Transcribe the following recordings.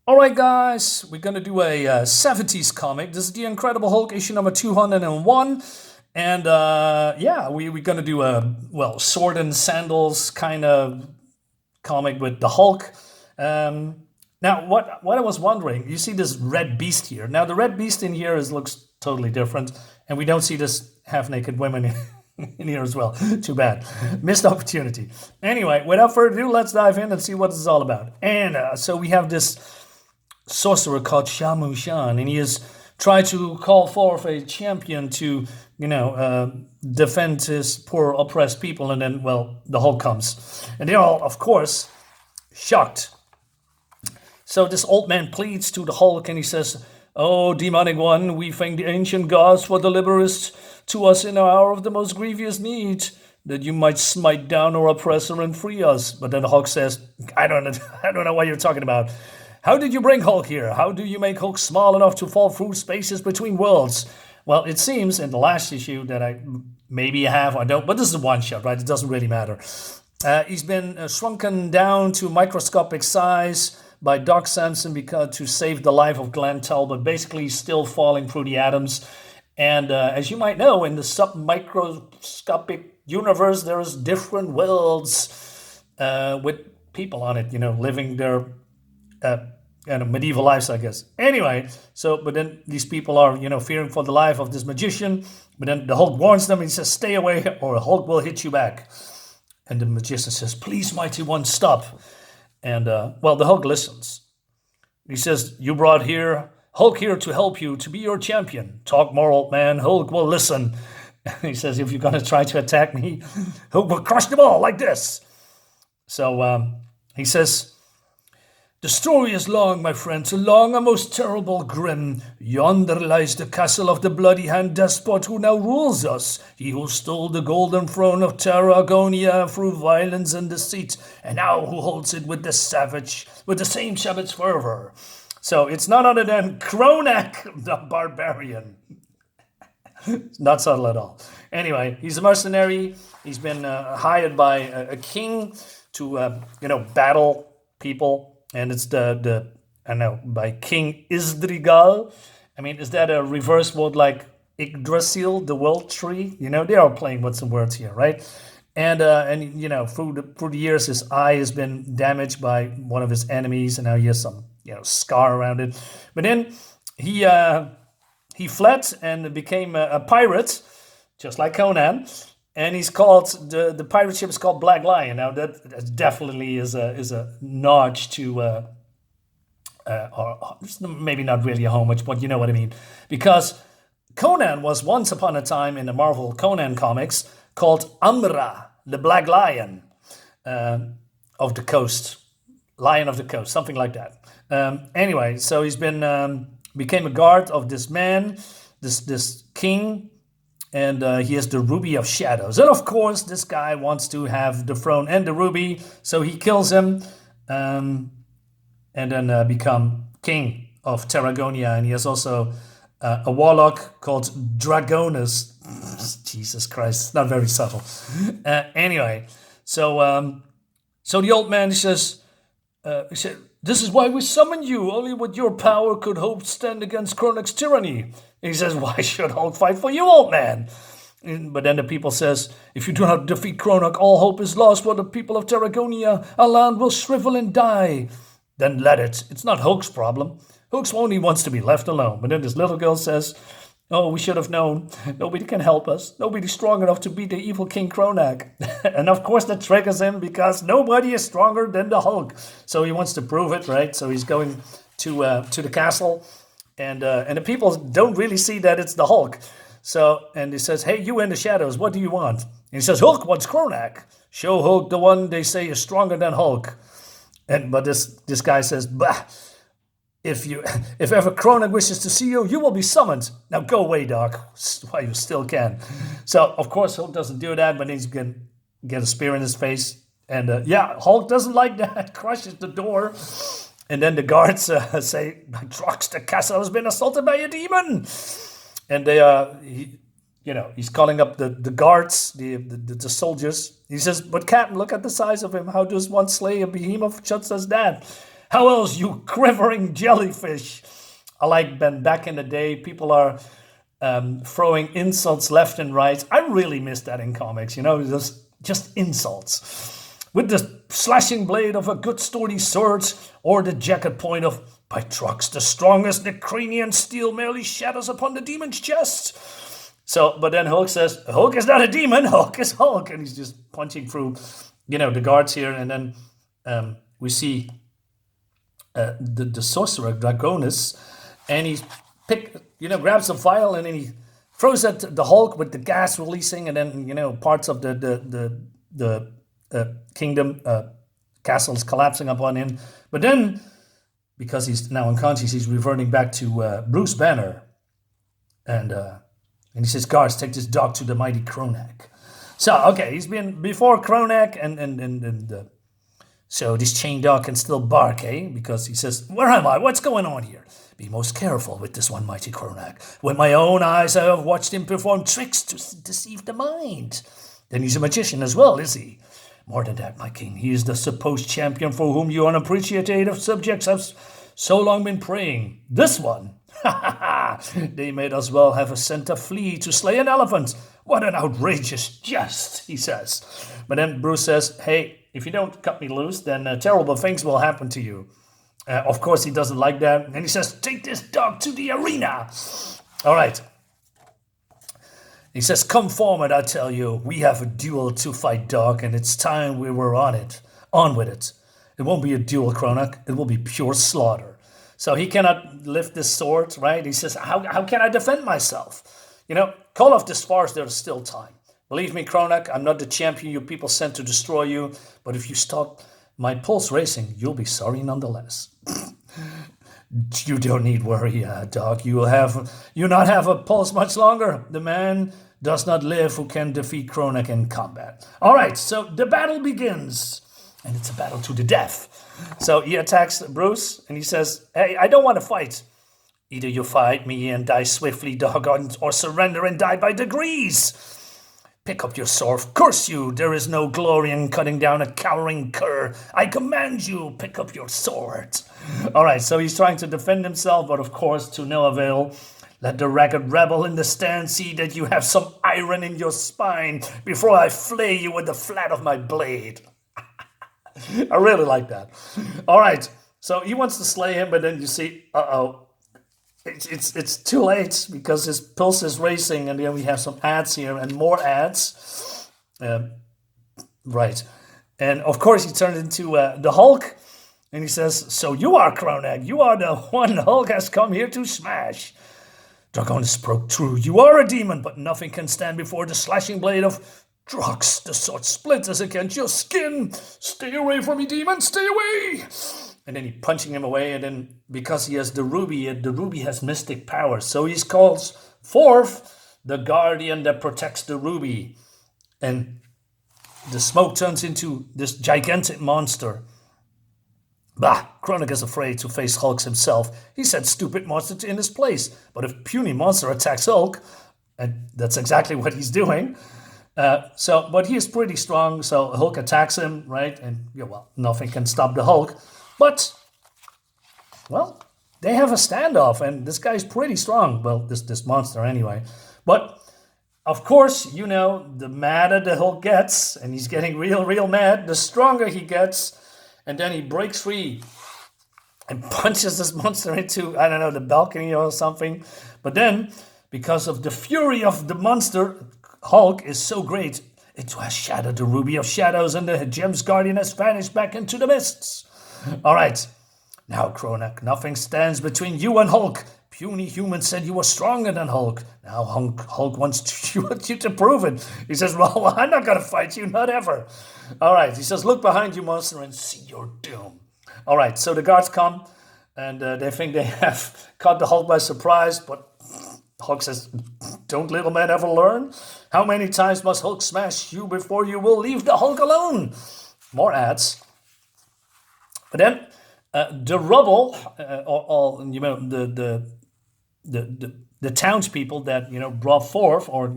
All right, guys, we're going to do a 70s comic. This is the Incredible Hulk issue number 201. And yeah, we're going to do a, well, sword and sandals kind of comic with the Hulk. Um, Now, what I was wondering, you see this red beast here. Now, the red beast in here looks totally different. And we don't see this half naked women in here as well. Too bad. Missed opportunity. Anyway, without further ado, let's dive in and see what this is all about. And so we have this sorcerer called Shamu Shan, and he has tried to call forth a champion to, defend his poor oppressed people. And then, well, the Hulk comes, and they're all, of course, shocked. So this old man pleads to the Hulk, and he says, "Oh, demonic one, we thank the ancient gods for delivering to us in our hour of the most grievous need, that you might smite down our oppressor and free us." But then the Hulk says, "I don't know, I don't know what you're talking about. How did you bring Hulk here? How do you make Hulk small enough to fall through spaces between worlds?" Well, it seems in the last issue that I maybe have, I don't, but this is a one shot, right? It doesn't really matter. He's been shrunken down to microscopic size by Doc Samson because to save the life of Glenn Talbot. Basically, he's still falling through the atoms. And as you might know, in the submicroscopic universe, there's different worlds with people on it, living their medieval lives, I guess. Anyway, but then these people are, fearing for the life of this magician. But then the Hulk warns them, and he says, "Stay away, or Hulk will hit you back." And the magician says, "Please, mighty one, stop." And, well, the Hulk listens. He says, "You brought Hulk here to help you, to be your champion. Talk more, old man. Hulk will listen." And he says, "If you're going to try to attack me, Hulk will crush them all like this." So he says, "The story is long, my friends, long and most terrible grim. Yonder lies the castle of the bloody hand despot who now rules us. He who stole the golden throne of Tarragonia through violence and deceit, and now who holds it with the same savage fervor." So it's none other than Kronak the Barbarian. Not subtle at all. Anyway, he's a mercenary. He's been hired by a king to, battle people. And it's by King Isdrigal. I mean, is that a reverse word like Yggdrasil, the world tree? They are playing with some words here, right? And through the years, his eye has been damaged by one of his enemies, and now he has some scar around it. But then he fled and became a pirate, just like Conan. And he's called the pirate ship is called Black Lion. Now that definitely is a nod to, or maybe not really a homage, but you know what I mean, because Conan was once upon a time in the Marvel Conan comics called Amra, the Black Lion of the Coast, Lion of the Coast, something like that. Anyway, so he's became a guard of this man, this king. And he has the Ruby of Shadows. And of course, this guy wants to have the throne and the ruby, so he kills him and then become king of Tarragonia. And he has also a warlock called Dragonus. Jesus Christ, it's not very subtle. Anyway, so the old man says, "This is why we summon you. Only with your power could hope stand against Kronak's tyranny." And he says, "Why should Hulk fight for you, old man?" But then the people says, "If you do not defeat Kronak, all hope is lost for the people of Tarragonia. Our land will shrivel and die." "Then let it. It's not Hulk's problem. Hulk only wants to be left alone." But then this little girl says, "Oh, we should have known. Nobody can help us. Nobody's strong enough to beat the evil King Kronak." And of course that triggers him because nobody is stronger than the Hulk. So he wants to prove it, right? So he's going to the castle, and the people don't really see that it's the Hulk. So, and he says, "Hey, you in the shadows, what do you want?" And he says, "Hulk wants Kronak. Show Hulk the one they say is stronger than Hulk." But this guy says, "Bah. If ever Kronak wishes to see you, you will be summoned. Now go away, Doc, while you still can." So, of course, Hulk doesn't do that, but he's going to get a spear in his face. And, Hulk doesn't like that, crushes the door. And then the guards say, "Drox, the castle has been assaulted by a demon." And he's calling up the guards, the soldiers. He says, "But Captain, look at the size of him. How does one slay a behemoth such as that? How else, you quivering jellyfish? I like Ben back in the day. People are throwing insults left and right. I really miss that in comics, just insults. With the slashing blade of a good sturdy sword, or the jagged point of, by trucks, the strongest Necranian steel merely shatters upon the demon's chest. So, but then Hulk says, Hulk is not a demon, Hulk is Hulk. And he's just punching through, the guards here. And then we see the sorcerer, Dragonus, and he grabs a vial and then he throws at the Hulk with the gas releasing, and then, parts of the kingdom castles collapsing upon him. But then, because he's now unconscious, he's reverting back to Bruce Banner. And he says, guards, take this dog to the mighty Kronak. So, okay, he's been before Kronak, and so this chained dog can still bark, eh? Because he says, where am I? What's going on here? Be most careful with this one mighty Kronak. With my own eyes, I have watched him perform tricks to deceive the mind. Then he's a magician as well, is he? More than that, my king, he is the supposed champion for whom you unappreciative subjects have so long been praying. This one? They may as well have sent a flea to slay an elephant. What an outrageous jest, he says. But then Bruce says, hey, if you don't cut me loose, then terrible things will happen to you. Of course, he doesn't like that. And he says, take this dog to the arena. All right. He says, come forward, I tell you. We have a duel to fight, dog, and it's time we were on it. On with it. It won't be a duel, Kronak. It will be pure slaughter. So he cannot lift this sword, right? He says, how can I defend myself? Call off this farce, there's still time. Believe me, Kronak, I'm not the champion you people sent to destroy you, but if you stop my pulse racing, you'll be sorry nonetheless. You don't need worry, dog. You not have a pulse much longer. The man does not live who can defeat Kronak in combat. All right, so the battle begins, and it's a battle to the death. So he attacks Bruce, and he says, hey, I don't want to fight. Either you fight me and die swiftly, doggone, or surrender and die by degrees. Pick up your sword. Curse you, there is no glory in cutting down a cowering cur. I command you, pick up your sword. All right, so he's trying to defend himself, but of course, to no avail. Let the ragged rebel in the stand see that you have some iron in your spine before I flay you with the flat of my blade. I really like that. All right, so he wants to slay him, but then you see, it's too late because his pulse is racing, and then we have some ads here and more ads. Right, and of course he turned into the Hulk, and he says, "So you are Kronak? You are the one Hulk has come here to smash." Dragonus spoke true. You are a demon, but nothing can stand before the slashing blade of Drox. The sword splinters against your skin. Stay away from me, demon. Stay away. And then he punching him away, and then because he has the ruby has mystic power. So he calls forth the guardian that protects the ruby. And the smoke turns into this gigantic monster. Bah, Kronak is afraid to face Hulk himself. He sent stupid monster in his place. But if puny monster attacks Hulk, and that's exactly what he's doing. But he is pretty strong, so Hulk attacks him, right? And, nothing can stop the Hulk. But, they have a standoff, and this guy's pretty strong. Well, this monster anyway. But, of course, the madder the Hulk gets, and he's getting real mad, the stronger he gets. And then he breaks free and punches this monster into, I don't know, the balcony or something. But then, because of the fury of the monster, Hulk is so great, it has shattered the Ruby of Shadows, and the Gem's Guardian has vanished back into the mists. All right, now, Kronak, nothing stands between you and Hulk. Puny human said you were stronger than Hulk. Now Hulk wants you to prove it. He says, well, I'm not going to fight you, not ever. All right, he says, look behind you, monster, and see your doom. All right, so the guards come, and they think they have caught the Hulk by surprise, but Hulk says, don't little men ever learn? How many times must Hulk smash you before you will leave the Hulk alone? More ads. But then the rubble, the townspeople that brought forth or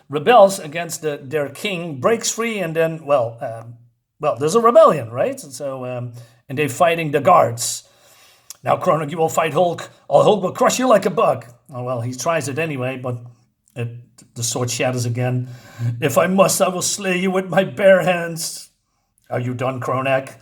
rebels against their king, breaks free, and then there's a rebellion, right? And so and and they're fighting the guards. Now, Kronak, you will fight Hulk, or Hulk will crush you like a bug. Oh, well, he tries it anyway, but the sword shatters again. If I must, I will slay you with my bare hands. Are you done, Kronak?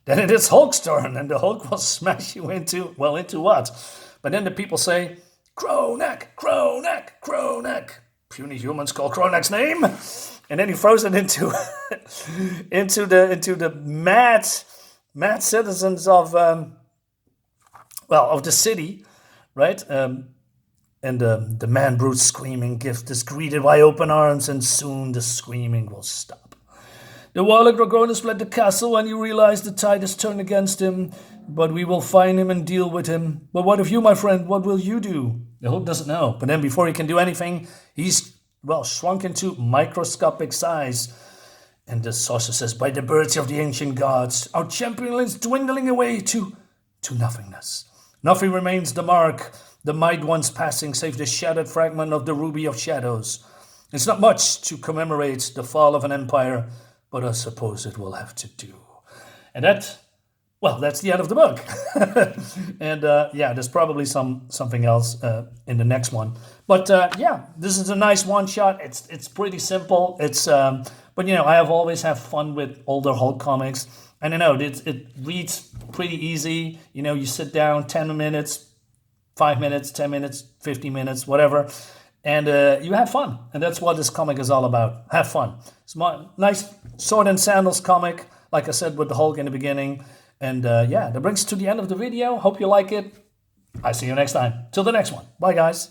Then it is Hulk's turn, and the Hulk will smash you into, well, into what? But then the people say, Kronak, Kronak, Kronak. Puny humans call Kronak's name. And then he throws it into into the mad citizens of of the city, right? And the man brutes screaming gift is greeted by open arms, and soon the screaming will stop. The warlock Agaron has fled the castle when you realize the tide has turned against him, but we will find him and deal with him. But what of you, my friend? What will you do? The Hulk doesn't know, but then before he can do anything, he's, well, shrunk into microscopic size. And the Sorcer says, by the birds of the ancient gods, our champion is dwindling away to nothingness. Nothing remains the mark, the might once passing, save the shattered fragment of the Ruby of Shadows. It's not much to commemorate the fall of an empire, but I suppose it will have to do. And that's the end of the book. And there's probably something else in the next one. But this is a nice one-shot. It's pretty simple. But I have always have fun with older Hulk comics. And I know it reads pretty easy. You sit down 10 minutes, 5 minutes, 10 minutes, 50 minutes, whatever. And you have fun. And that's what this comic is all about. Have fun. It's a nice sword and sandals comic, like I said, with the Hulk in the beginning. And that brings us to the end of the video. Hope you like it. I see you next time. Till the next one. Bye, guys.